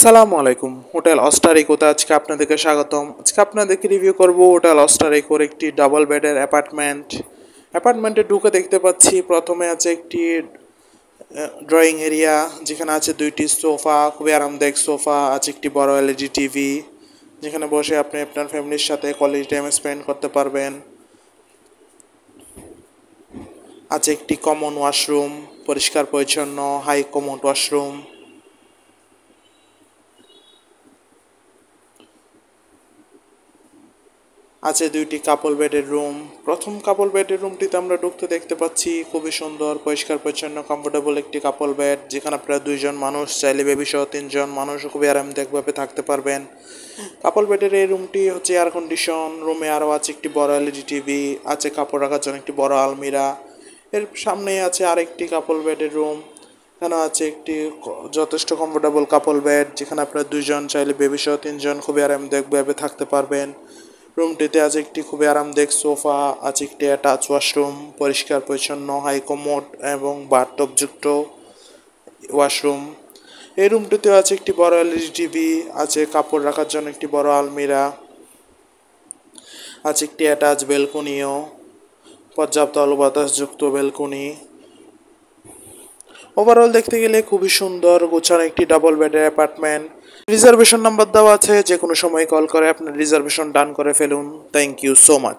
আসসালামু আলাইকুম। হোটেল অস্টারিকোতে আজকে আপনাদেরকে স্বাগতম। আজকে আপনাদেরকে রিভিউ করব হোটেল অস্টারিকোর একটি ডাবল বেডের অ্যাপার্টমেন্ট। অ্যাপার্টমেন্টে ঢুকে দেখতে পাচ্ছি প্রথমে আছে একটি ড্রয়িং এরিয়া, যেখানে আছে দুইটি সোফা, খুবই আরামদায়ক সোফা, আছে একটি বড় এলইডি টিভি, যেখানে বসে আপনি আপনার ফ্যামিলির সাথে কোয়ালিটি টাইম স্পেন্ড করতে পারবেন। আছে একটি কমন ওয়াশরুম, পরিষ্কার পরিচ্ছন্ন হাই কমোড ওয়াশরুম। আছে দুইটি কাপল বেডের রুম। প্রথম কাপল বেডের রুমটিতে আমরা ঢুকতে দেখতে পাচ্ছি খুবই সুন্দর পরিষ্কার পরিচ্ছন্ন কমফোর্টেবল একটি কাপল বেড, যেখানে আপনারা দুইজন মানুষ চাইলে বেবি সহ তিনজন মানুষ খুবই আরামদায়কভাবে থাকতে পারবেন। কাপল বেডের এই রুমটি হচ্ছে এয়ার কন্ডিশন। রুমে আরও আছে একটি বড় এলইডি টিভি, আছে কাপড় রাখার জন্য একটি বড় আলমিরা। এর সামনেই আছে আরেকটি কাপল বেডের রুম। এখানে আছে একটি যথেষ্ট কমফোর্টেবল কাপল বেড, যেখানে আপনারা দুইজন চাইলে বেবি সহ তিনজন খুবই আরামদায়কভাবে থাকতে পারবেন। রুমটিতে আছে একটি খুবই আরামদায়ক সোফা, আছে একটি অ্যাটাচ ওয়াশরুম, পরিষ্কার পরিচ্ছন্ন হাই কমোড এবং বাথটবযুক্ত ওয়াশরুম। এই রুমটিতে আছে একটি বড় এলইডি টিভি, আছে কাপড় রাখার জন্য একটি বড় আলমিরা, আছে একটি অ্যাটাচ বেলকনিও, পর্যাপ্ত আলো বাতাসযুক্ত বেলকনি। ওভারঅল দেখতে গেলে খুবই সুন্দর গোছানো একটি ডাবল বেডের অ্যাপার্টমেন্ট। রিজার্ভেশন নাম্বার দেওয়া আছে, যে কোনো সময় কল করে আপনার রিজার্ভেশন ডান করে ফেলুন। Thank you so much.